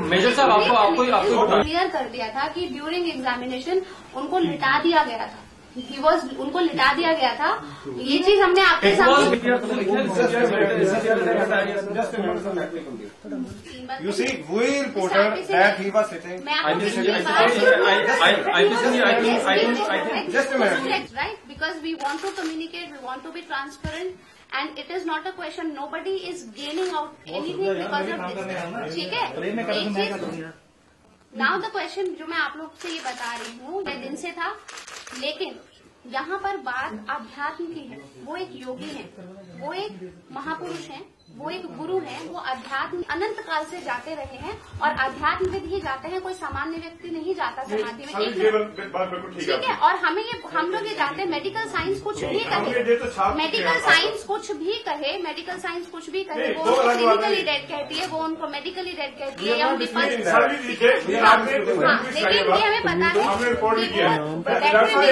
Major साहब आपको clear कर दिया था कि ड्यूरिंग एग्जामिनेशन उनको लिटा दिया गया था, उनको लिटा दिया गया था। ये चीज हमने आपके सामने You see, we reported that he was sitting. Just a minute. Right, because we want to communicate, we want to be transparent, and it is not a question. Nobody is gaining out anything because of this. ठीक है? Now the question जो मैं आप लोग से ये बता रही हूँ, ये दिन से था, लेकिन यहाँ पर बात आध्यात्म की है। वो एक योगी है, वो एक महापुरुष है, वो एक गुरु है, वो अध्यात्म अनंत काल से जाते रहे हैं और अध्यात्म में ही जाते हैं। कोई सामान्य व्यक्ति नहीं जाता समाधि में। ठीक है, और हम लोग ये जाते हैं। मेडिकल साइंस कुछ भी कहे, मेडिकल साइंस कुछ भी कहे, मेडिकल साइंस कुछ भी कहे, वो क्लिनिकली डेड कहती है, वो उनको मेडिकली डेड कहती है, या उनके पास। लेकिन ये हमें पता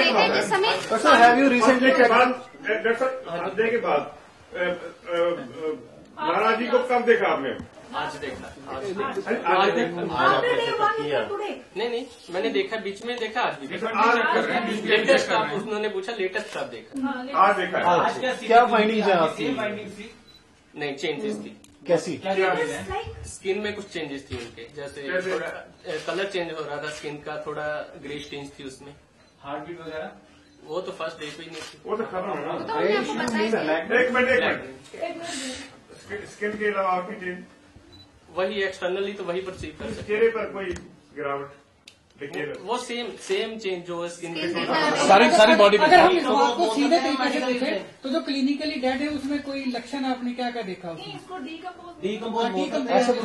है जिस समय के बाद महाराज जी को कब देखा आपने? आज देखा। नहीं, मैंने देखा, बीच में देखा, आज भी देखा। लेटेस्ट आप उन्होंने पूछा, लेटेस्ट आप देखा? आज देखा। क्या फाइंडिंग्स है आपकी? नहीं, चेंजेस थी। कैसी? स्किन में कुछ चेंजेस थी उनके, जैसे थोड़ा कलर चेंज हो रहा था स्किन का, थोड़ा ग्रे स्टेंज थी उसमें। हार्ट बीट वगैरह वो तो फर्स्ट डे पे ही नहीं थी। वो तो खत्म है तो एक मिनट स्किन के अलावा आपकी चेंज वही एक्सटर्नली तो वही परसीव कर सकते। चेहरे पर कोई गिरावट वो सेम चेंज जो स्किन पे सारी बॉडी पे। अगर हम आपको सीधे तरीके से देखें तो जो क्लिनिकली डेड है उसमें कोई लक्षण आपने क्या क्या देखा? उसको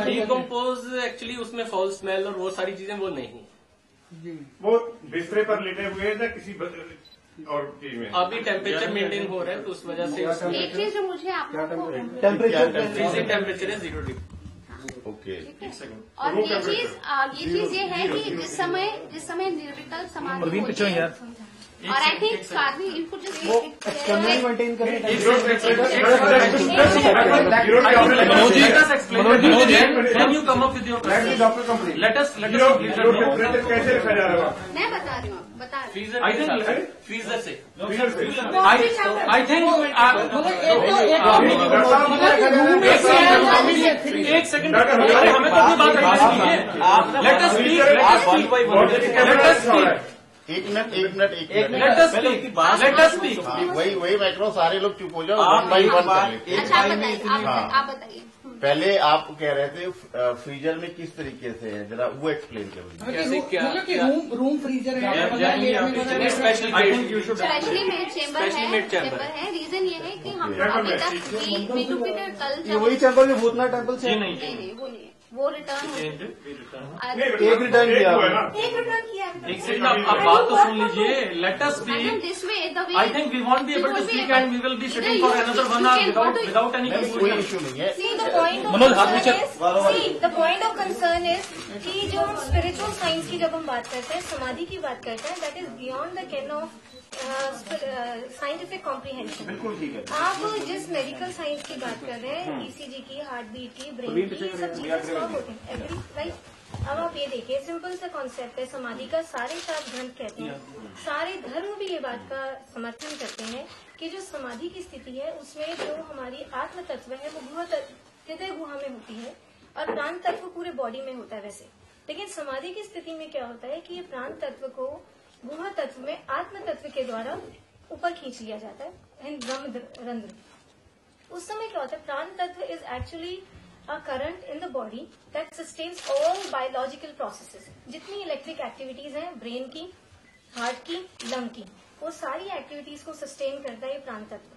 डीकम्पोज एक्चुअली उसमें फॉल स्मेल और वो सारी चीजें वो नहीं। वो बिस्तरे पर लेटे हुए हैं या किसी और चीज में? अभी टेम्परेचर मेंटेन हो रहा है तो उस वजह से एक चीज जो मुझे आप लोगों को फ्रीजिंग टेम्परेचर है 0 डिग्री। ओके, और ये चीज ये है कि जिस समय निर्विकल्प समाधि होती है, और आई थिंक साधवी इनको मेंटेन करें। कैसे रखा जा रहा है? मैं बता रही हूँ, बता रही हूँ। फ्रीजर से आई थिंक एक सेकंड, हमें तो बात करनी है। एक मिनट वही मैं कह रहा हूँ, सारे लोग चुप हो जाओ, वन बाई वन कर। अच्छा आप बताइए। पहले आप कह रहे थे फ्रीजर में किस तरीके से है, जरा वो एक्सप्लेन करो। मतलब कि रूम फ्रीजर है, स्पेशली मेड चेम्बर है। रीजन ये है कि हम अभी तक कल वही टेम्पल जो भूतनाथ टेम्पल से नहीं वो नहीं, वो रिटर्न एक रिटर्न किया। एक सेकंड, आप बात तो सुन लीजिए। Let us speak. This way I think we won't be able to speak and we will be sitting for another 1 hour without any कोई इशू नहीं है। The point of concern is कि जो हम स्पिरिचुअल साइंस की जब हम बात करते हैं, समाधि की बात करते हैं, that is beyond the can of scientific comprehension. बिल्कुल ठीक है। आप जिस मेडिकल साइंस की बात कर रहे हैं, ईसीजी की, हार्ट बीट की, ब्रेन की, ये सब चीजें स्टॉप होती हैं। राइट, अब आप ये देखिए, सिंपल सा कॉन्सेप्ट है समाधि का। सारे शास्त्र ग्रंथ कहते हैं, सारे धर्म भी ये बात का समर्थन करते हैं कि जो समाधि की स्थिति है उसमें जो हमारी आत्म तत्व है वो हृदय गुहा में होती है और प्राण तत्व पूरे बॉडी में होता है वैसे। लेकिन समाधि की स्थिति में क्या होता है कि ये प्राण तत्व को गुहा तत्व में आत्म तत्व के द्वारा ऊपर खींच लिया जाता है, रंध्र। उस समय क्या होता है, प्राण तत्व is actually a current in the body that sustains all biological processes। जितनी इलेक्ट्रिक एक्टिविटीज हैं ब्रेन की, हार्ट की, लंग की, वो सारी एक्टिविटीज को सस्टेन करता है ये प्राण तत्व।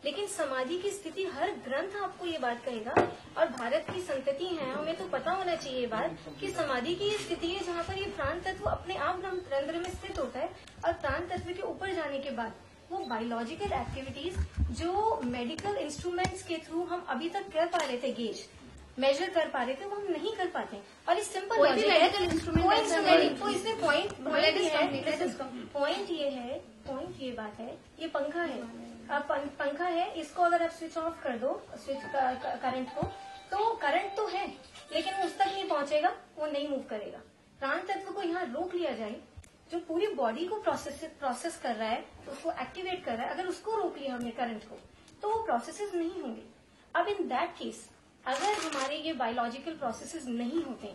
लेकिन समाधि की स्थिति हर ग्रंथ आपको ये बात कहेगा, और भारत की संतति है, हमें तो पता होना चाहिए ये बात कि समाधि की ये स्थिति है जहाँ पर ये प्राण तत्व अपने आप रंध्र में स्थित होता है, और प्राण तत्व के ऊपर जाने के बाद वो बायोलॉजिकल एक्टिविटीज जो मेडिकल इंस्ट्रूमेंट्स के थ्रू हम अभी तक कर पा रहे थे, गेज मेजर कर पा रहे थे, वो हम नहीं कर पाते। और इस सिंपल मेडिकल इंस्ट्रूमेंट तो इसमें पॉइंट ये बात है, ये पंखा है, अब पंखा है, इसको अगर आप स्विच ऑफ कर दो, स्विच करंट को, तो करंट तो है लेकिन वो उस तक नहीं पहुंचेगा, वो नहीं मूव करेगा। प्राण तत्व को यहाँ रोक लिया जाए, जो पूरी बॉडी को प्रोसेस कर रहा है, उसको एक्टिवेट कर रहा है, अगर उसको रोक लिया हमने करंट को, तो वो प्रोसेसेस नहीं होंगे। अब इन दैट केस अगर हमारे ये बायोलॉजिकल प्रोसेसेस नहीं होते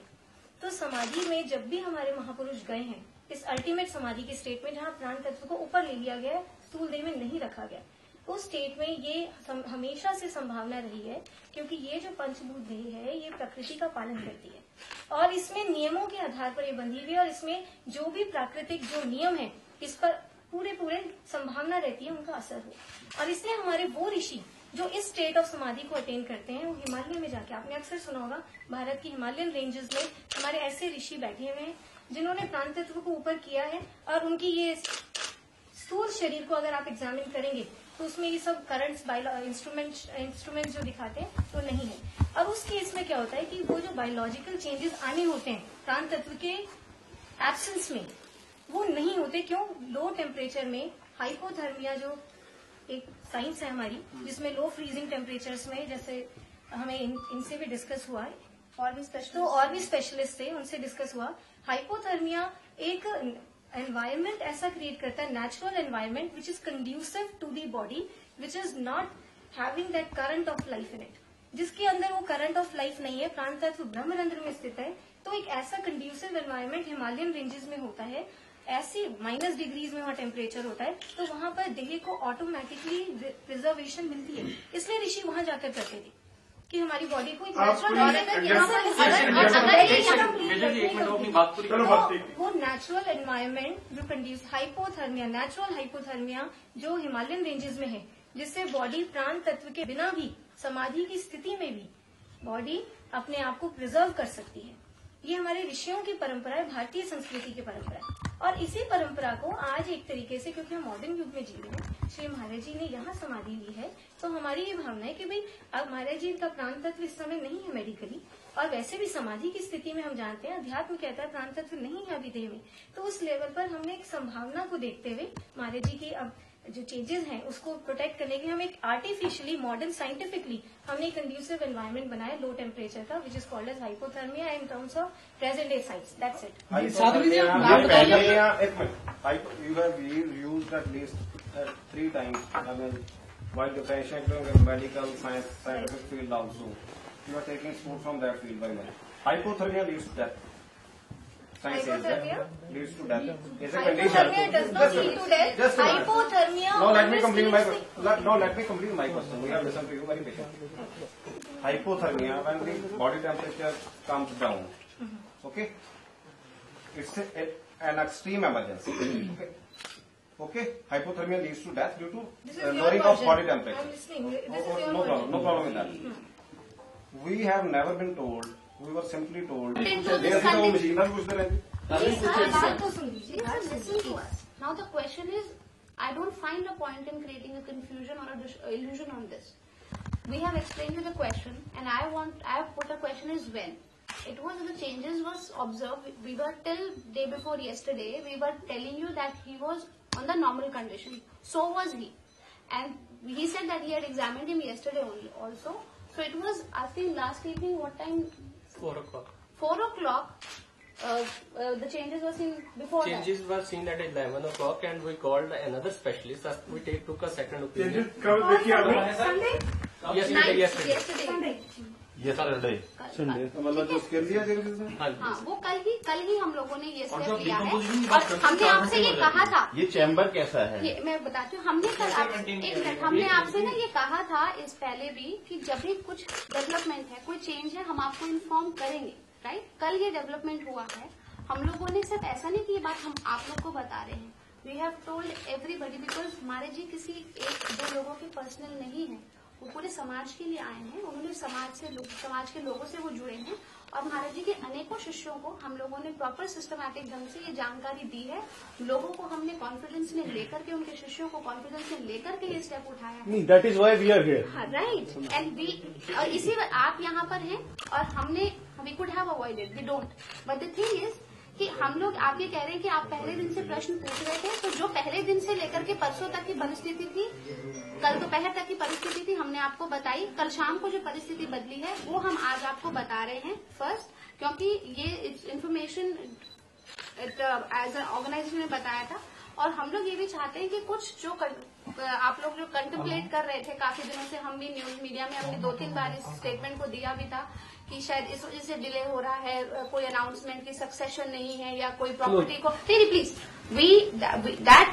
तो समाधि में जब भी हमारे महापुरुष गए हैं, इस अल्टीमेट समाधि के स्टेट में जहाँ प्राण तत्व को ऊपर ले लिया गया, स्थूल देह में नहीं रखा गया, उस स्टेट में ये हमेशा से संभावना रही है, क्योंकि ये जो पंचभूत देह है ये प्रकृति का पालन करती है और इसमें नियमों के आधार पर ये बंधी हुई है और इसमें जो भी प्राकृतिक जो नियम है इस पर पूरे संभावना रहती है उनका असर हो। और इसलिए हमारे वो ऋषि जो इस स्टेट ऑफ समाधि को अटेन करते हैं वो हिमालय में जाके, आपने अक्सर सुना होगा भारत की हिमालयन रेंजेस में हमारे ऐसे ऋषि बैठे हुए हैं जिन्होंने प्राण तत्व को ऊपर किया है और उनकी ये स्थूल शरीर को अगर आप एग्जामिन करेंगे तो उसमें ये सब करंट्स इंस्ट्रूमेंट जो दिखाते हैं तो नहीं है। अब उस केस में क्या होता है कि वो जो बायोलॉजिकल चेंजेस आने होते हैं प्राण तत्व के एब्सेंस में, वो नहीं होते। क्यों? लो टेम्परेचर में हाइपोथर्मिया जो एक साइंस है हमारी, जिसमें लो फ्रीजिंग टेम्परेचर्स में, जैसे हमें इनसे भी डिस्कस हुआ है और भी स्पेशलिस्ट थे, उनसे डिस्कस हुआ, हाइपोथर्मिया एक एनवायरमेंट ऐसा क्रिएट करता है, natural environment which is conducive to the body, which is not having that current of life in it, जिसके अंदर वो करंट ऑफ लाइफ नहीं है। प्राण तत्व ब्रह्मरंध्र में स्थित है, तो एक ऐसा कंड्यूसिव एनवायरमेंट हिमालयन रेंजेस में होता है, ऐसी माइनस डिग्रीज में वहाँ टेम्परेचर होता है, तो वहाँ पर देह को ऑटोमेटिकली प्रिजर्वेशन मिलती है। इसलिए ऋषि वहाँ जाकर करते थे कि हमारी बॉडी को एक वो नेचुरल एनवायरमेंट जो कंड्यूस हाइपोथर्मिया, नेचुरल हाइपोथर्मिया जो हिमालयन रेंजेस में है, जिससे बॉडी प्राण तत्व के बिना भी समाधि की स्थिति में भी बॉडी अपने आप को प्रिजर्व कर सकती है। ये हमारे ऋषियों की परंपरा है, भारतीय संस्कृति की परंपरा है। और इसी परंपरा को आज एक तरीके से, क्योंकि हम मॉडर्न युग में जी रहे हैं, श्री महाराज जी ने यहाँ समाधि ली है, तो हमारी ये भावना है कि भाई अब महाराज जी का प्राण तत्व इस समय नहीं है मेडिकली, और वैसे भी समाधि की स्थिति में हम जानते हैं अध्यात्म कहता है प्राण तत्व नहीं है अभी देह में, तो उस लेवल पर हमने एक संभावना को देखते हुए महाराज जी की अब जो चेंजेस हैं उसको प्रोटेक्ट करने के लिए हम एक आर्टिफिशियली मॉडर्न साइंटिफिकली हमने कंड्यूसिव एनवायरनमेंट बनाया लो टेम्परेचर का, which is called as hypothermia in terms of present day science. That's it. You have used at least 3 times. I mean, while differentiating the medical scientific field also, you are taking sport from that field by now. Hypothermia leads to death. Science says that leads to death. It's a condition. Hypothermia does not lead to death. Hypothermia. No, let me complete my question. No, let me complete my question. We have listened to you very patiently. Hypothermia, when the body temperature comes down, okay, it's an extreme emergency. Okay, hypothermia leads to death due to lowering of body temperature. I'm listening. This is your No problem with that. We have never been told. We were simply told. Now the question is, I don't find a point in creating a confusion or a illusion on this. We have explained you the question, and I have put a question is when. It was the changes was observed. We were till day before yesterday, we were telling you that he was on the normal condition. So was he. And he said that he had examined him yesterday only also. So it was, I think last evening, what time? 4 o'clock. 4 o'clock. The changes were seen before Changes were seen at 11 o'clock and we called another specialist. We took a second opinion. कब देखिए आपने? that. Yesterday. Yesterday. मतलब जो scale दिया हाँ, वो कल ही हम लोगों ने ये स्टेप लिया है और हमने आपसे ये कहा था। ये चैम्बर कैसा है? ये मैं बताती हूँ, हमने कल हमने आपसे ना ये कहा था इस पहले भी कि जब भी कुछ डेवलपमेंट है, कोई चेंज है, हम आपको इन्फॉर्म करेंगे, राइट। कल ये डेवलपमेंट हुआ है, हम लोगों ने सिर्फ ऐसा नहीं कि ये बात हम आप लोग को बता रहे हैं, we have told everybody, because हमारे जी किसी 1-2 लोगों के पर्सनल नहीं है, वो पूरे समाज के लिए आए हैं, उन्होंने समाज के लोगों से वो जुड़े हैं और महाराज जी के अनेकों शिष्यों को हम लोगों ने प्रॉपर सिस्टमैटिक ढंग से ये जानकारी दी है। लोगों को हमने कॉन्फिडेंस में लेकर के, उनके शिष्यों को कॉन्फिडेंस में लेकर के ये स्टेप उठाया है। That is why we are here. हाँ, राइट। एंड और इसी आप यहाँ पर हैं और we could have avoided, we don't, but the thing is कि हम लोग आपके कह रहे हैं कि आप पहले दिन से प्रश्न पूछ रहे थे, तो जो पहले दिन से लेकर के परसों तक की परिस्थिति थी, कल दोपहर तक की परिस्थिति थी, हमने आपको बताई। कल शाम को जो परिस्थिति बदली है वो हम आज आपको बता रहे हैं फर्स्ट, क्योंकि ये इन्फॉर्मेशन एज एन ऑर्गेनाइजेशन ने बताया था। और हम लोग ये भी चाहते हैं कि कुछ जो आप लोग जो कंटेम्पलेट कर रहे थे काफी दिनों से, हम भी न्यूज मीडिया में हमने 2-3 बार इस स्टेटमेंट को दिया भी था कि शायद इस वजह से डिले हो रहा है, कोई अनाउंसमेंट की सक्सेशन नहीं है या कोई प्रॉपर्टी को नहीं, प्लीज दैट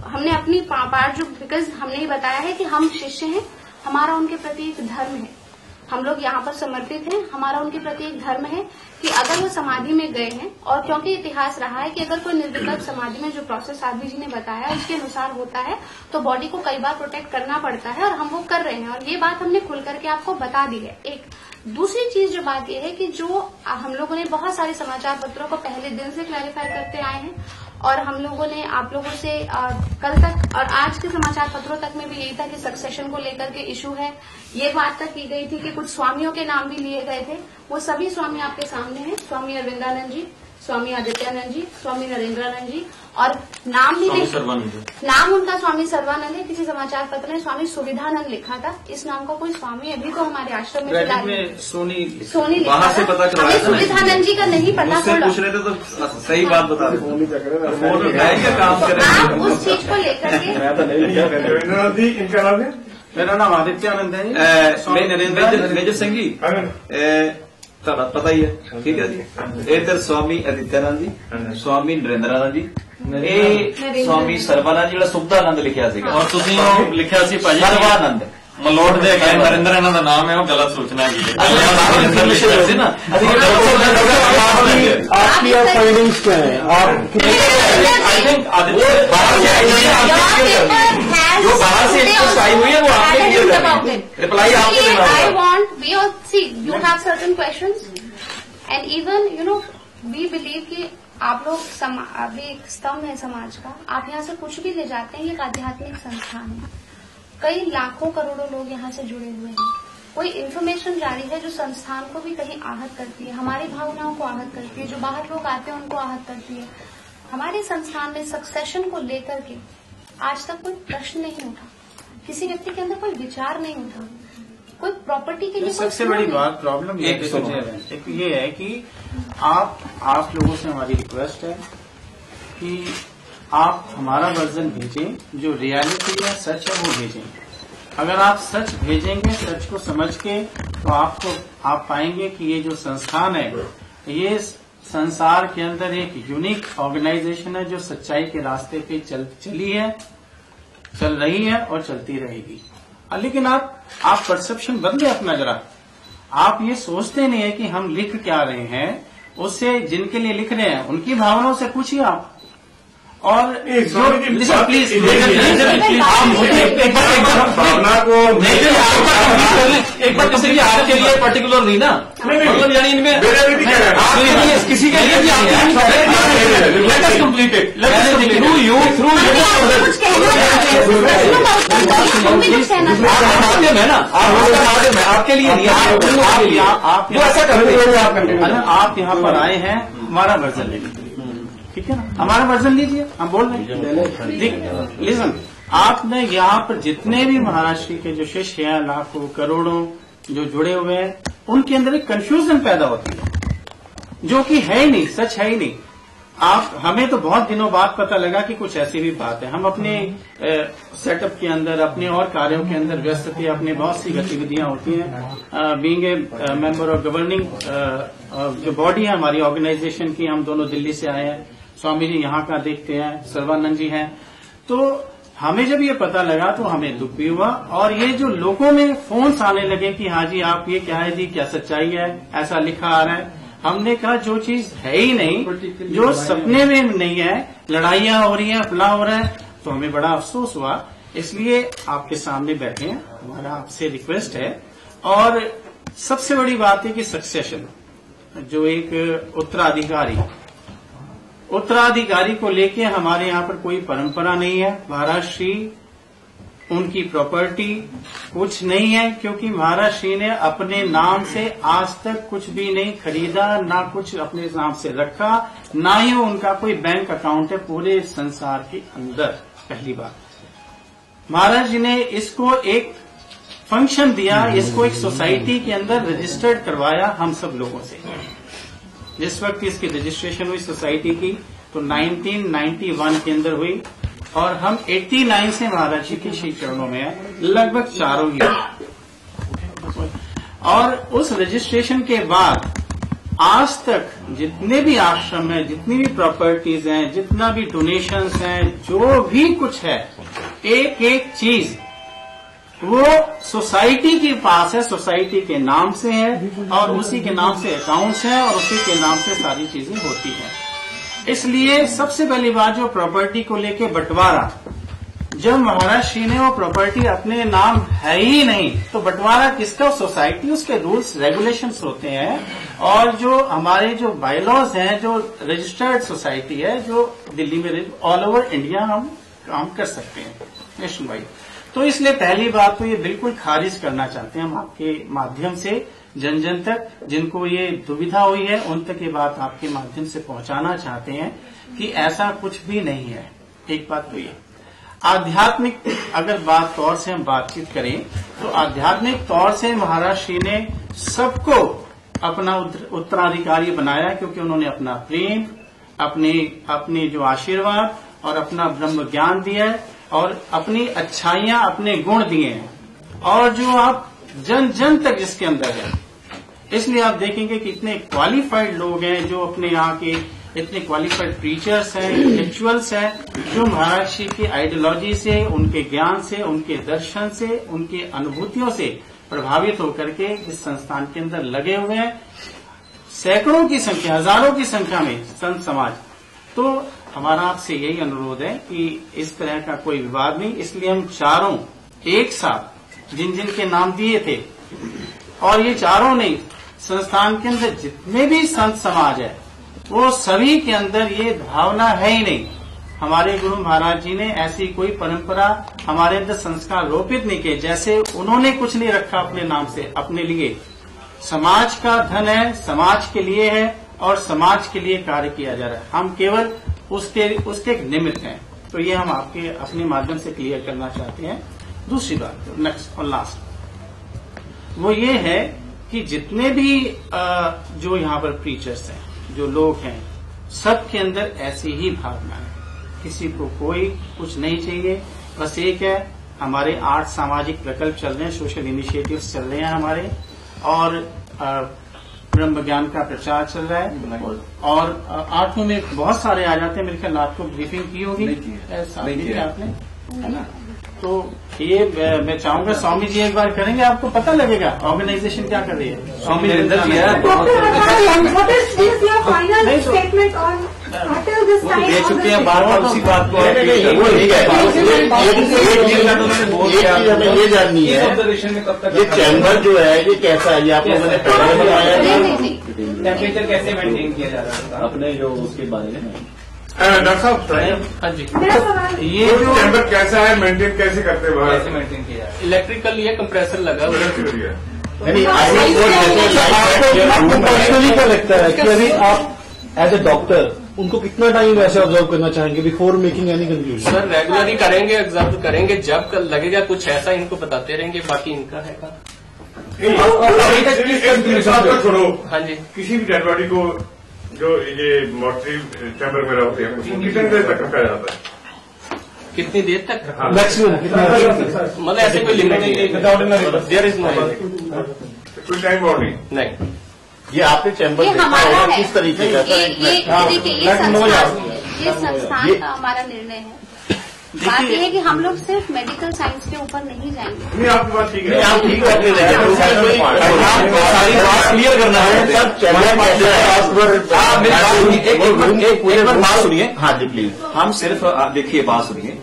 हमने अपनी पार्ट जो, बिकॉज हमने ही बताया है कि हम शिष्य हैं, हमारा उनके प्रति एक धर्म है, हम लोग यहाँ पर समर्पित हैं, हमारा उनके प्रति एक धर्म है कि अगर वो समाधि में गए हैं, और क्योंकि इतिहास रहा है कि अगर कोई निर्विकल्प समाधि में जो प्रोसेस साध्वी जी ने बताया उसके अनुसार होता है तो बॉडी को कई बार प्रोटेक्ट करना पड़ता है, और हम वो कर रहे हैं, और ये बात हमने खुल करके आपको बता दी है। एक दूसरी चीज जो बात यह है कि जो हम लोगों ने बहुत सारे समाचार पत्रों को पहले दिन से क्लैरिफाई करते आए हैं, और हम लोगों ने आप लोगों से कल तक और आज के समाचार पत्रों तक में भी यही था कि सक्सेशन को लेकर के इशू है। ये बात तक की गई थी कि कुछ स्वामियों के नाम भी लिए गए थे, वो सभी स्वामी आपके सामने हैं, स्वामी अरविंदानंद जी, स्वामी आदित्यानंद जी, स्वामी नरेंद्रानंद जी, और नाम भी नाम उनका स्वामी सर्वानंद है। किसी समाचार पत्र ने स्वामी सुविधानंद लिखा था, इस नाम का कोई स्वामी अभी तो हमारे आश्रम में फिलहाल सोनी लिखा था, हमें सुविधानंद जी का नहीं पता। पूछ रहे थे तो सही बात बता रहे, आप उस चीज को लेकर के इनका नाम है, मेरा नाम आदित्यानंद है, स्वामी मेजर सिंह जी पता ही है, ठीक है जी। इधर स्वामी आदित्यानंद जी, स्वामी नरेंद्रानंद जी, ਇਹ स्वामी ਸਰਵਾਨੰਦ ਜਿਹੜਾ ਸੁਬਦਾਨੰਦ ਲਿਖਿਆ ਸੀਗਾ, और ਤੁਸੀਂ ਉਹ ਲਿਖਿਆ ਸੀ ਭਾਜੀ ਸਰਵਾਨੰਦ ਮਲੋਟ ਦੇ ਅਗੇ ਨਰਿੰਦਰ ਇਹਨਾਂ ਦਾ ਨਾਮ ਹੈ, ਉਹ ਗਲਤ ਸੂਚਨਾ ਹੈਗੀ ਹੈ। ਸੀ ਨਾ आपकी फाइंडिंग्स क्या है? आप आई थिंक जो बाहर से आई हुई है वो आपने रिप्लाई आपको देना होगा। I want see you have certain questions and even we believe कि आप लोग अभी एक स्तंभ है समाज का, आप यहाँ से कुछ भी ले जाते हैं, ये एक आध्यात्मिक संस्थान है, कई लाखों करोड़ों लोग यहाँ से जुड़े हुए हैं, कोई इन्फॉर्मेशन जारी है जो संस्थान को भी कहीं आहत करती है, हमारी भावनाओं को आहत करती है, जो बाहर लोग आते हैं उनको आहत करती है। हमारे संस्थान में सक्सेशन को लेकर के आज तक कोई प्रश्न नहीं उठा, किसी व्यक्ति के अंदर कोई विचार नहीं उठा, कोई प्रॉपर्टी के लिए। सबसे बड़ी बात प्रॉब्लम एक ये है कि आप लोगों से हमारी रिक्वेस्ट है कि आप हमारा वर्जन भेजें, जो रियलिटी है, सच है, वो भेजें। अगर आप सच भेजेंगे, सच को समझ के, तो आप पाएंगे कि ये जो संस्थान है, ये संसार के अंदर एक यूनिक ऑर्गेनाइजेशन है जो सच्चाई के रास्ते पे चली है, चल रही है और चलती रहेगी। लेकिन आप परसेप्शन बदले अपना जरा। आप ये सोचते नहीं है कि हम लिख क्या रहे हैं, उससे जिनके लिए लिख रहे हैं उनकी भावनाओं से पूछिए आप। और प्लीज भावना को एक बार किसी आपके लिए पर्टिकुलर नहीं ना, मतलब यानी इनमें किसी के लिए कंप्लीटेड थ्रू यू माध्यम है ना, माध्यम है आपके लिए नहीं, आप ऐसा करते हैं। आप यहाँ पर आए हैं हमारा वर्जन लेने के लिए, ठीक है ना, हमारा वर्जन लीजिए, हम बोल रहे हैं। लिसन, आपने यहाँ पर जितने भी महाराष्ट्र के जो शिष्य हैं, लाखों करोड़ों जो जुड़े हुए हैं, उनके अंदर एक कंफ्यूजन पैदा होती है जो कि है ही नहीं, सच है ही नहीं। हमें तो बहुत दिनों बाद पता लगा कि कुछ ऐसी भी बात है। हम अपने सेटअप के अंदर, अपने और कार्यों के अंदर व्यस्त थे, अपनी बहुत सी गतिविधियां होती हैं। Being a member of governing जो बॉडी है हमारी ऑर्गेनाइजेशन की, हम दोनों दिल्ली से आए हैं, स्वामी जी यहाँ का देखते हैं, सर्वानंद जी हैं, तो हमें जब ये पता लगा तो हमें दुख भी हुआ। और ये जो लोगों में फोन्स आने लगे कि हाँ जी आप ये क्या है जी, क्या सच्चाई है, ऐसा लिखा आ रहा है, हमने कहा जो चीज है ही नहीं, जो सपने में नहीं है, लड़ाइयां हो रही हैं, फला हो रहा है, तो हमें बड़ा अफसोस हुआ। इसलिए आपके सामने बैठे हैं, हमारा आपसे रिक्वेस्ट है। और सबसे बड़ी बात है कि सक्सेशन, जो एक उत्तराधिकारी को लेके हमारे यहाँ पर कोई परंपरा नहीं है। महाराष्ट्री उनकी प्रॉपर्टी कुछ नहीं है, क्योंकि महाराज श्री ने अपने नाम से आज तक कुछ भी नहीं खरीदा, ना कुछ अपने नाम से रखा, ना ही उनका कोई बैंक अकाउंट है पूरे संसार के अंदर। पहली बात, महाराज जी ने इसको एक फंक्शन दिया, इसको एक सोसाइटी के अंदर रजिस्टर्ड करवाया हम सब लोगों से। जिस वक्त इसकी रजिस्ट्रेशन हुई सोसाइटी की तो 1991 के अंदर हुई, और हम 89 से महाराज जी के श्री चरणों में हैं, लगभग चारों ही। और उस रजिस्ट्रेशन के बाद आज तक जितने भी आश्रम हैं, जितनी भी प्रॉपर्टीज हैं, जितना भी डोनेशंस हैं, जो भी कुछ है, एक एक चीज वो सोसाइटी के पास है, सोसाइटी के नाम से है, और उसी के नाम से अकाउंट्स हैं, और उसी के नाम से सारी चीजें होती हैं। इसलिए सबसे पहली बात, जो प्रॉपर्टी को लेके बंटवारा, जब महाराज श्री ने वो प्रॉपर्टी अपने नाम है ही नहीं, तो बंटवारा किसका? सोसाइटी, उसके रूल्स रेगुलेशंस होते हैं, और जो हमारे जो बायलॉज हैं, जो रजिस्टर्ड सोसाइटी है, जो दिल्ली में ऑल ओवर इंडिया हम काम कर सकते हैं नेशन वाइड। तो इसलिए पहली बात तो ये बिल्कुल खारिज करना चाहते हैं हम आपके माध्यम से, जन जन तक जिनको ये दुविधा हुई है उन तक ये बात आपके माध्यम से पहुंचाना चाहते हैं कि ऐसा कुछ भी नहीं है। एक बात तो ये आध्यात्मिक अगर बात तौर से हम बातचीत करें तो आध्यात्मिक तौर से महाराज श्री ने सबको अपना उत्तराधिकारी बनाया, क्योंकि उन्होंने अपना प्रेम, अपने जो आशीर्वाद और अपना ब्रह्म ज्ञान दिया है, और अपनी अच्छाइयां, अपने गुण दिए हैं, और जो आप जन जन तक जिसके अंदर है। इसलिए आप देखेंगे कि इतने क्वालिफाइड लोग हैं, जो अपने यहाँ के इतने क्वालिफाइड प्रीचर्स हैं, इंटेलेक्चुअल्स हैं, जो महाराज श्री की आइडियोलॉजी से, उनके ज्ञान से, उनके दर्शन से, उनके अनुभूतियों से प्रभावित होकर के इस संस्थान के अंदर लगे हुए हैं। सैकड़ों की संख्या, हजारों की संख्या में संत समाज। तो हमारा आपसे यही अनुरोध है कि इस तरह का कोई विवाद नहीं। इसलिए हम चारों एक साथ जिन जिन के नाम दिए थे, और ये चारों नहीं, संस्थान के अंदर जितने भी संत समाज है वो सभी के अंदर ये भावना है ही नहीं। हमारे गुरु महाराज जी ने ऐसी कोई परंपरा हमारे अंदर संस्कार रोपित नहीं किए। जैसे उन्होंने कुछ नहीं रखा अपने नाम से, अपने लिए। समाज का धन है, समाज के लिए है, और समाज के लिए कार्य किया जा रहा है। हम केवल उसके एक निमित्त हैं। तो ये हम आपके अपने माध्यम से क्लियर करना चाहते हैं। दूसरी बात, नेक्स्ट और लास्ट, वो ये है कि जितने भी जो यहाँ पर प्रीचर्स हैं, जो लोग हैं, सबके अंदर ऐसी ही भावना है। किसी को कोई कुछ नहीं चाहिए, बस एक है, हमारे 8 सामाजिक प्रकल्प चल रहे हैं, सोशल इनिशिएटिव्स चल रहे हैं हमारे, और ब्रह्म ज्ञान का प्रचार चल रहा है, और 8 में बहुत सारे आ जाते हैं। मेरे ख्याल आपको ब्रीफिंग की होगी आपने, है ना? तो ये मैं चाहूंगा स्वामी जी एक बार करेंगे, आपको पता लगेगा ऑर्गेनाइजेशन क्या कर रही है। स्वामी नरेंद्र जी है, दे चुके हैं, बार बार उसी बात को ये जाननी है, ये चैम्बर जो है ये कैसा है, ये आप लोगों ने पहले बताया, टेम्परेचर कैसे मेंटेन किया जा रहा है अपने जो उसके बारे में। डॉक्टर साहब, हाँ जी, ये जो चैम्बर कैसा है, मेंटेन कैसे करते हैं, कैसे मेंटेन किया जाए? इलेक्ट्रिकल ये कंप्रेसर लगा हुआ है। आपको पर्सनली क्या लगता है कि अभी आप एज ए डॉक्टर उनको कितना टाइम वैसे ऑब्जर्व करना चाहेंगे before making any conclusion? Sir regularly करेंगे, ऑब्जर्व करेंगे, जब लगेगा कुछ ऐसा इनको बताते रहेंगे, बाकी इनका है। छोड़ो, हाँ जी, किसी भी डेड बॉडी को जो ये मोर्चरी चैम्बर में रहते हैं, उसको कितनी देर तक रखा जाता है? कितनी देर तक? मैक्सिमम मतलब ऐसे कोई लिमिट नहीं है, देयर इज नो कोई टाइम बाउंड नहीं। ये आपने चैम्बर ये देखा हमारा है, है, किस तरीके का था? ये संस्थान का हमारा निर्णय है। बात यह है कि हम लोग सिर्फ मेडिकल साइंस के ऊपर नहीं जाएंगे। नहीं, आपकी बात ठीक है, आप ठीक करते रहे, सारी बात क्लियर करना है। सब चैम्बर एक बार बात सुनिए। हाँ जी प्लीज। हम सिर्फ देखिए, बात सुनिए।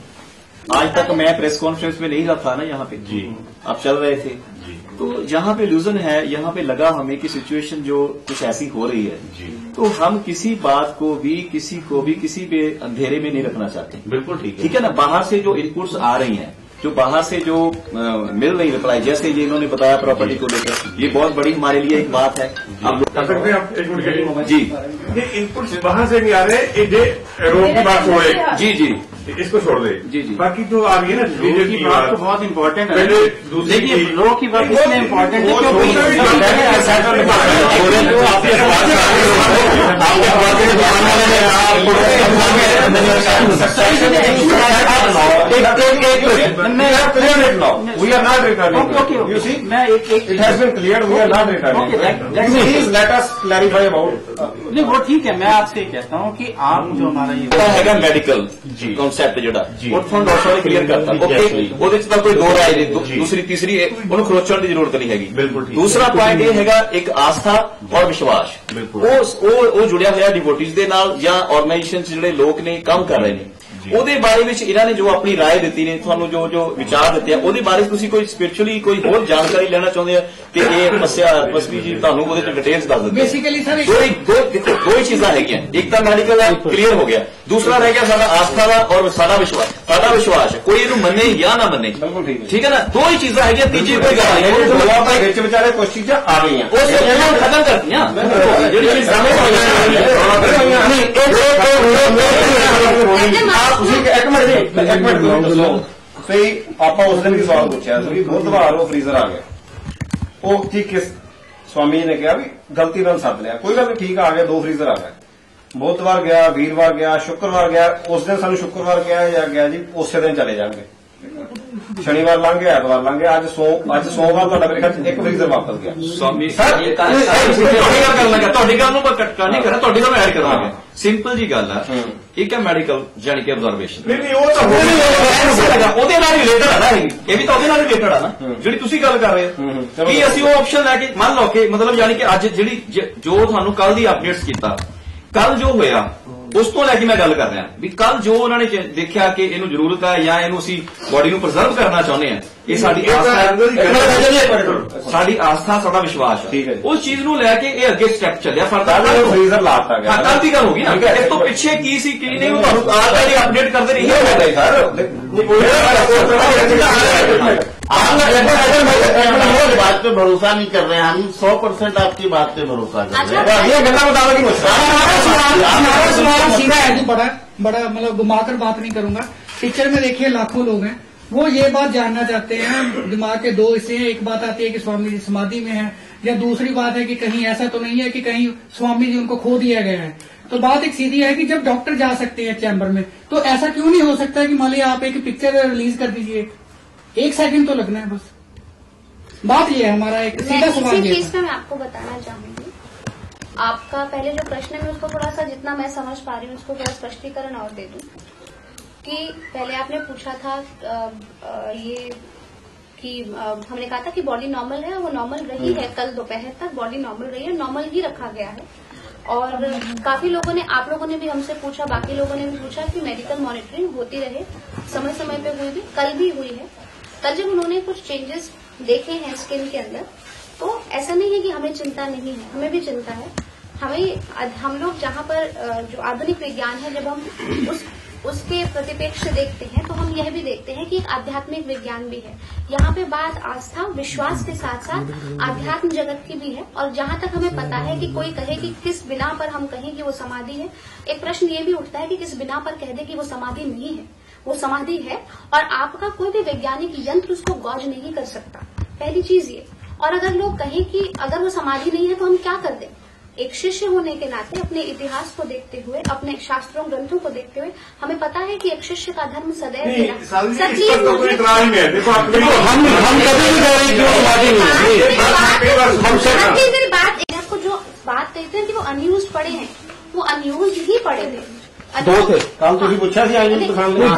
आज तक मैं प्रेस कॉन्फ्रेंस में नहीं रहा था ना यहाँ पे जी, आप चल रहे थे जी, तो यहाँ पे इल्यूजन है, यहाँ पे लगा हमें कि सिचुएशन जो कुछ ऐसी हो रही है जी, तो हम किसी बात को भी किसी पे अंधेरे में नहीं रखना चाहते। बिल्कुल ठीक है, ठीक है ना। बाहर से जो इनपुट्स आ रही हैं जो बाहर से जो मिल रही रिप्लाई, जैसे ये इन्होंने बताया प्रॉपर्टी को लेकर, ये बहुत बड़ी हमारे लिए एक बात है। हम लोग कर सकते हैं आप एक मिनट के लिए? जी, ये इनपुट्स बाहर से नहीं आ रहे, ये रोग की बात छोड़े, जी जी इसको छोड़ दे। जी जी, बाकी जो आ रही है ना रो की बात तो बहुत इम्पोर्टेंट है। पहले दूसरी देखिए रो की बात इसलिए इम्पोर्टेंट है We are not returning. You see, it has been cleared. We are not returning. Please let us clarify about. नहीं वो ठीक है, मैं आपसे कहता हूँ कि आप जो हमारा ये ਹੈਗਾ ਮੈਡੀਕਲ ਕਨਸੈਪਟ ਜਿਹੜਾ ਉਹ ਤੁਹਾਨੂੰ ਡਾਕਟਰ ਨੇ ਕਲੀਅਰ ਕਰਤਾ। ਓਕੇ, ਉਹਦੇ ਚ ਤਾਂ ਕੋਈ ਦੋ ਰਾਏ ਨਹੀਂ, ਦੂਸਰੀ ਤੀਸਰੀ ਉਹਨੂੰ ਖਰੋਚਣ ਦੀ ਜ਼ਰੂਰਤ ਨਹੀਂ ਹੈਗੀ। ਬਿਲਕੁਲ ਠੀਕ। ਦੂਸਰਾ ਪੁਆਇੰਟ ਇਹ ਹੈਗਾ ਇੱਕ ਆਸਥਾ ਔਰ ਵਿਸ਼ਵਾਸ। ਉਹ ਜੁੜਿਆ ਹੋਇਆ ਡਿਵੋਟੀਜ਼ ਦੇ ਨਾਲ ਜਾਂ ਆਰਗੇਨਾਈਜੇਸ਼ਨ ਚ ਜਿਹੜੇ ਲੋਕ ਨੇ ਕੰਮ ਕਰ ਰਹੇ ਨੇ, ਉਹਦੇ ਬਾਰੇ ਵਿੱਚ ਇਹਨਾਂ ਨੇ ਜੋ ਆਪਣੀ ਰਾਏ ਦਿੱਤੀ ਨੇ, ਤੁਹਾਨੂੰ ਜੋ ਵਿਚਾਰ ਦਿੱਤੇ ਆ, ਉਹਦੇ ਬਾਰੇ ਤੁਸੀਂ ਕੋਈ ਸਪਿਰਿਚੁਅਲੀ ਕੋਈ ਹੋਰ ਜਾਣਕਾਰੀ ਲੈਣਾ ਚਾਹੁੰਦੇ ਆ ਤੇ ਇਹ ਤਪਸਵੀ ਜੀ ਤੁਹਾਨੂੰ ਉਹਦੇ ਚ ਡਿਟੇਲਸ ਦੱਸ ਦਿੰਦੇ। बेसिकली सर ਦੋ ਹੀ ਚੀਜ਼ਾਂ ਹੈਗੀਆਂ, ਇੱਕ ਤਾਂ ਮੈਡੀਕਲ ਹੈ, ਕਲੀਅਰ ਹੋ ਗਿਆ, ਦੂਸਰਾ ਰਹਿ ਗਿਆ ਸਾਡਾ ਆਸਥਾ ਦਾ ਔਰ ਸਾਡਾ ਵਿਸ਼ਵਾਸ। ਸਾਡਾ ਵਿਸ਼ਵਾਸ ਹੈ, ਕੋਈ ਇਹਨੂੰ ਮੰਨੇ ਜਾਂ ਨਾ ਮੰਨੇ, ਠੀਕ ਹੈ ਨਾ, ਦੋ ਹੀ ਚੀਜ਼ਾਂ ਹੈਗੀਆਂ, ਤੀਜੀ ਕੋਈ ਗੱਲ ਨਹੀਂ। ਵਿੱਚ ਵਿਚਾਰੇ ਕੁਝ ਚੀਜ਼ਾਂ ਆ ਗਈਆਂ, ਉਹ ਇਹਨਾਂ ਨੂੰ ਖਤਮ ਕਰਤੀਆਂ ਜਿਹੜੀ ਚੀਜ਼ ਤੁਸੀਂ ਇੱਕ ਮਿੰਟ ਦੱਸੋ ਸਹੀ। ਆਪਾਂ ਉਸ ਦਿਨ ਵੀ ਸਵਾਲ ਪੁੱਛਿਆ ਸੀ, ਬੁੱਧਵਾਰ ਉਹ ਫਰੀਜ਼ਰ ਆ ਗਿਆ, ਉਹ ਠੀਕ ਕਿਸ ਸਵਾਮੀ ਨੇ ਕਿਹਾ ਵੀ ਗਲਤੀ ਨਾਲ ਸੱਦ ਲਿਆ, ਕੋਈ ਗੱਲ ਨਹੀਂ, ਠੀਕ ਆ ਗਿਆ, 2 ਫਰੀਜ਼ਰ ਆ ਗਏ। ਬੁੱਧਵਾਰ ਗਿਆ, ਵੀਰਵਾਰ ਗਿਆ, ਸ਼ੁੱਕਰਵਾਰ ਗਿਆ, ਉਸ ਦਿਨ ਸਾਨੂੰ ਸ਼ੁੱਕਰਵਾਰ ਗਿਆ ਜੀ ਉਸੇ ਦਿਨ ਚਲੇ ਜਾਣਗੇ। ਸ਼ਨੀਵਾਰ ਲੰਘ ਗਿਆ, ਐਤਵਾਰ ਲੰਘ ਗਿਆ, ਅੱਜ ਸੋਮਵਾਰ ਤੁਹਾਡਾ ਮੇਰੇ ਖਿਆਲ 1 ਫਰੀਜ਼ਰ ਵਾਪਸ ਗਿਆ। ਸਵਾਮੀ ਤੁਹਾਡੀ ਗੱਲ ਨੂੰ ਕੱਟਾ ਨਹੀਂ ਕਰਨਾ, ਤੁਹਾਡੀ ਗੱਲ ਐਡ ਕਰਾਂਗੇ। ਸਿੰਪਲ ਜੀ ਗੱਲ ਆ, ਇੱਕ ਹੈ ਮੈਡੀਕਲ ਜਾਨੀ ਕਿ ਆਬਜ਼ਰਵੇਸ਼ਨ, ਨਹੀਂ ਉਹ ਤਾਂ ਉਹਦੇ ਨਾਲ ਰਿਲੇਟਡ ਆ ਨਾ, ਇਹ ਵੀ ਤਾਂ ਉਹਦੇ ਨਾਲ ਰਿਲੇਟਡ ਆ ਨਾ ਜਿਹੜੀ ਤੁਸੀਂ ਗੱਲ ਕਰ ਰਹੇ ਹੋ। ਕੀ ਅਸੀਂ ਉਹ ਆਪਸ਼ਨ ਲੈ ਕੇ ਮੰਨ ਲਓ ਕਿ ਮਤਲਬ ਯਾਨੀ ਕਿ ਅੱਜ ਜਿਹੜੀ ਜੋ ਤੁਹਾਨੂੰ ਕੱਲ ਦੀ ਅਪਡੇਟਸ ਕੀਤਾ, ਕੱਲ ਜੋ ਹੋਇਆ ਉਸ ਤੋਂ ਲੈ ਕੇ ਮੈਂ ਗੱਲ ਕਰ ਰਿਹਾ ਵੀ ਕੱਲ ਜੋ ਉਹਨਾਂ ਨੇ ਦੇਖਿਆ ਕਿ ਇਹਨੂੰ ਜ਼ਰੂਰਤ ਹੈ ਜਾਂ ਇਹਨੂੰ ਅਸੀਂ ਬੋਡੀ ਨੂੰ ਪ੍ਰੀਜ਼ਰਵ ਕਰਨਾ ਚਾਹੁੰਦੇ ਹਾਂ, ਇਹ ਸਾਡੀ ਆਸਥਾ ਸਾਡਾ ਵਿਸ਼ਵਾਸ ਹੈ, ਉਸ ਚੀਜ਼ ਨੂੰ ਲੈ ਕੇ ਇਹ ਅੱਗੇ ਸਟੈਪ ਚੱਲਿਆ। ਫਰੀਜ਼ਰ ਲਾਤਾ ਗਿਆ, ਕੱਲ ਦੀ ਗੱਲ ਹੋ ਗਈ ਨਾ, ਇਸ ਤੋਂ ਪਿੱਛੇ ਕੀ ਸੀ ਕੀ ਨਹੀਂ ਉਹ ਤੁਹਾਨੂੰ ਆਲਰੇਡੀ ਅਪਡੇਟ ਕਰਦੇ ਰਹੀ ਹੈ सर। बात पे भरोसा नहीं कर रहे हैं हम, 100% आपकी बात पे भरोसा कर रहे हैं। ये गला बताओ कि सवाल सीधा है जी, बड़ा मतलब घुमाकर बात नहीं करूंगा। पिक्चर में देखिए लाखों लोग हैं, वो ये बात जानना चाहते हैं, दिमाग के दो हिस्से हैं, एक बात आती है कि स्वामी जी समाधि में है, या दूसरी बात है कि कहीं ऐसा तो नहीं है कि कहीं स्वामी जी उनको खो दिया गया है। तो बात एक सीधी है कि जब डॉक्टर जा सकते हैं चैम्बर में, तो ऐसा क्यों नहीं हो सकता कि मान लीजिए आप एक पिक्चर रिलीज कर दीजिए, 1 सेकंड तो लगना है बस। बात ये है, हमारा एक सीधा सवाल ये चीज में मैं आपको बताना चाहूंगी, आपका पहले जो प्रश्न है मैं उसको थोड़ा सा जितना मैं समझ पा रही हूँ उसको थोड़ा स्पष्टीकरण और दे दूं कि पहले आपने पूछा था ये कि हमने कहा था कि बॉडी नॉर्मल है, वो नॉर्मल रही है, कल दोपहर तक बॉडी नॉर्मल रही है, नॉर्मल ही रखा गया है। और काफी लोगों ने, आप लोगों ने भी हमसे पूछा, बाकी लोगों ने भी पूछा कि मेडिकल मॉनिटरिंग होती रहे, समय समय पे हुई भी, कल भी हुई है। कल जब उन्होंने कुछ चेंजेस देखे हैं स्किन के अंदर, तो ऐसा नहीं है कि हमें चिंता नहीं है, हमें भी चिंता है। हम लोग जहाँ पर जो आधुनिक विज्ञान है, जब हम उसके प्रतिपेक्ष से देखते हैं तो हम यह भी देखते हैं कि एक आध्यात्मिक विज्ञान भी है। यहाँ पे बात आस्था विश्वास के साथ साथ आध्यात्म जगत की भी है। और जहाँ तक हमें पता है कि कोई कहे कि किस बिना पर हम कहें कि वो समाधि है, एक प्रश्न ये भी उठता है कि किस बिना पर कह दे कि वो समाधि नहीं है, वो समाधि है और आपका कोई भी वैज्ञानिक यंत्र उसको गौज नहीं कर सकता, पहली चीज ये। और अगर लोग कहें कि अगर वो समाधि नहीं है तो हम क्या कर दें, एक शिष्य होने के नाते अपने इतिहास को देखते हुए, अपने शास्त्रों ग्रंथों को देखते हुए हमें पता है कि एक शिष्य का धर्म सदैव आपको जो बात कहते हैं कि वो अनयूज पड़े हैं, वो अनयूज ही पड़े थे। दो थे कल तुझे पूछा सी आई नहीं पसंद नहीं,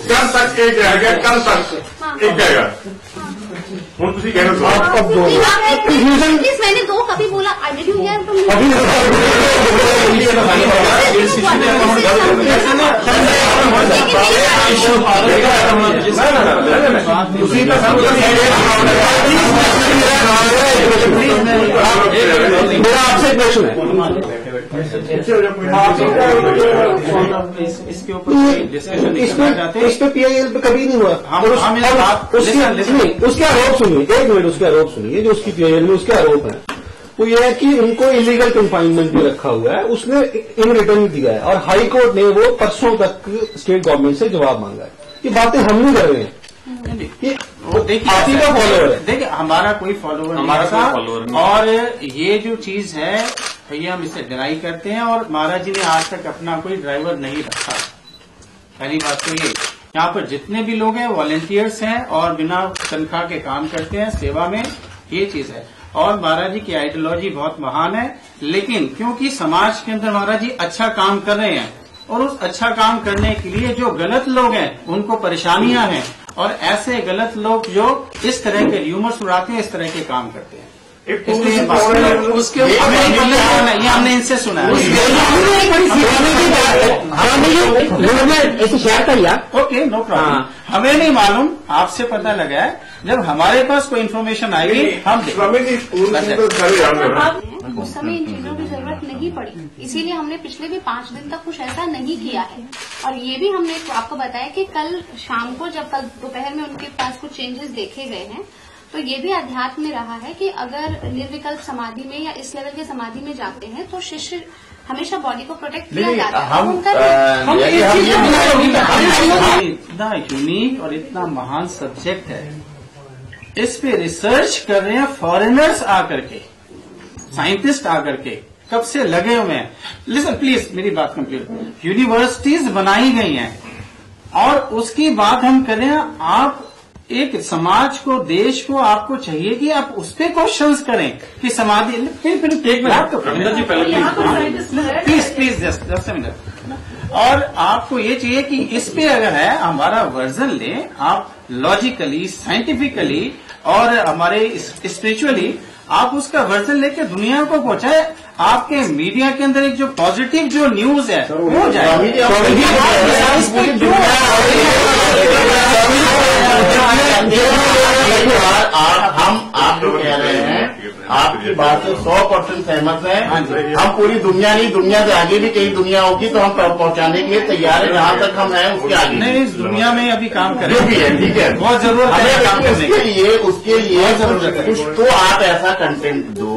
कल तक एक जाएगा, कल तक एक जाएगा। हूँ तुम कह रहे हो अब 2 मैंने 2 कभी बोला, डिड यू हियर फ्रॉम मेरा आपसे से एक क्वेश्चन है, इसके ऊपर डिस्कशन नहीं करना चाहते। इस पे PIL पे कभी नहीं हुआ। उसके आरोप सुनिए, एक मिनट, उसके आरोप सुनिए। जो उसकी PIL में उसके आरोप है वो ये है कि उनको इलीगल कंफाइनमेंट में रखा हुआ है, उसने इन रिटर्न दिया है और हाई कोर्ट ने वो परसों तक स्टेट गवर्नमेंट से जवाब मांगा है। ये बातें हम नहीं कर रहे हैं, वो देखिए आप ही का फॉलोअर है। देखिए हमारा कोई फॉलोअर नहीं, और ये जो चीज है भैया हम इसे डिनाई करते हैं, और महाराज जी ने आज तक अपना कोई ड्राइवर नहीं रखा। पहली बात तो ये, यहाँ पर जितने भी लोग हैं वॉलेंटियर्स हैं और बिना तनख्वाह के काम करते हैं सेवा में, ये चीज है। और महाराज जी की आइडियोलॉजी बहुत महान है, लेकिन क्योंकि समाज के अंदर महाराज जी अच्छा काम कर रहे हैं, और उस अच्छा काम करने के लिए जो गलत लोग हैं उनको परेशानियां हैं, और ऐसे गलत लोग जो इस तरह के र्यूमर्स उड़ाते हैं, इस तरह के काम करते हैं। इसलिए उसके ये हमने इनसे सुना है। Okay, no problem. हमें नहीं मालूम, आपसे पता लगा है। जब हमारे पास कोई इन्फॉर्मेशन आएगी हम उस समय इन चीजों की जरूरत नहीं पड़ी, इसीलिए हमने पिछले भी 5 दिन तक कुछ ऐसा नहीं किया है। और ये भी हमने आपको बताया कि कल शाम को, जब कल दोपहर में उनके पास कुछ चेंजेस देखे गए हैं, तो ये भी अध्यात्म में रहा है कि अगर निर्विकल्प समाधि में या इस लेवल के समाधि में जाते हैं तो शिष्य हमेशा बॉडी को प्रोटेक्ट किया जाता है। इतना यूनिक और इतना महान सब्जेक्ट है, इस पे रिसर्च कर रहे हैं फॉरेनर्स आकर के, साइंटिस्ट आकर के, कब से लगे हुए हैं। लिसन प्लीज, मेरी बात कंप्लीट। यूनिवर्सिटीज बनाई गई हैं, और उसकी बात हम करें, आप एक समाज को, देश को, आपको चाहिए कि आप उस पर क्वेश्चंस करें कि समाधि। फिर एक मिनट, प्लीज जस्ट मिनट। और आपको ये चाहिए कि इस पे अगर है हमारा वर्जन लें आप, लॉजिकली, साइंटिफिकली और हमारे स्पिरिचुअली, आप उसका वर्जन लेके दुनिया को पहुंचाए। आपके मीडिया के अंदर एक जो पॉजिटिव जो न्यूज है हो जाए। आप जो कह रहे हैं आपकी बात से 100% सहमत है। हम पूरी दुनिया नहीं, दुनिया से आगे भी कई दुनिया होगी तो हम पहुंचाने के लिए तैयार है। जहां तक हम हैं उसके आगे नहीं, इस दुनिया में अभी काम करें, जो भी है ठीक है, बहुत जरूरत है काम करने की। उसके लिए कुछ तो आप ऐसा कंटेंट दो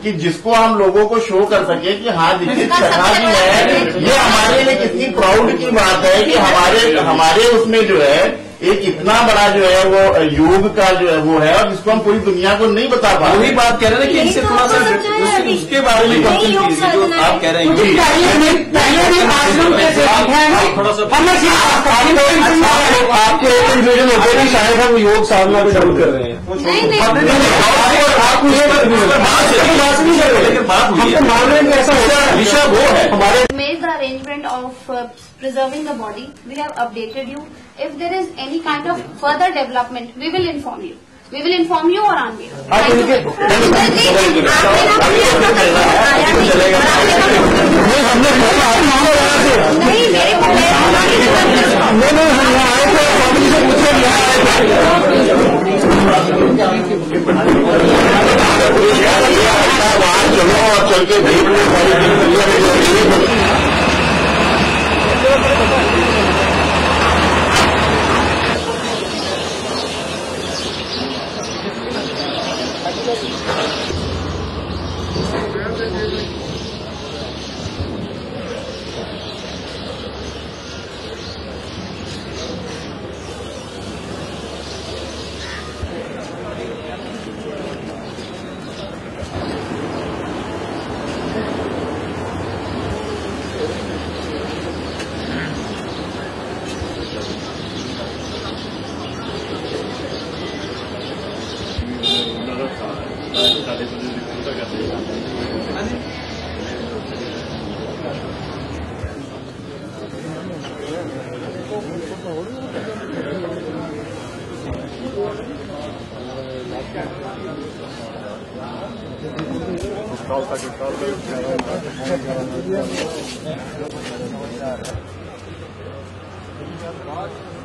कि जिसको हम लोगों को शो कर सके कि हाँ देखिए कथा भी है। ये हमारे लिए कितनी प्राउड की बात है कि हमारे उसमें जो है एक इतना बड़ा जो है वो योग का जो है वो है, और जिसको हम पूरी दुनिया को नहीं बता पा रहे। वही बात कह रहे हैं कि इनसे थोड़ा सा उसके बारे में क्वेश्चन कीजिए जो आप कह रहे हैं। थोड़ा सा आपके एक वीडियो में होते हैं, शायद हम योग साधना पे डाउन कर रहे हैं। लेकिन बात हुई है, मान रहे हैं ऐसा होता है, विषय वो है हमारे Made the arrangement of preserving the body. We have updated you. If there is any kind of further development, we will inform you. We will inform you or on you. चलो और चल के देख लो सारी Thank you.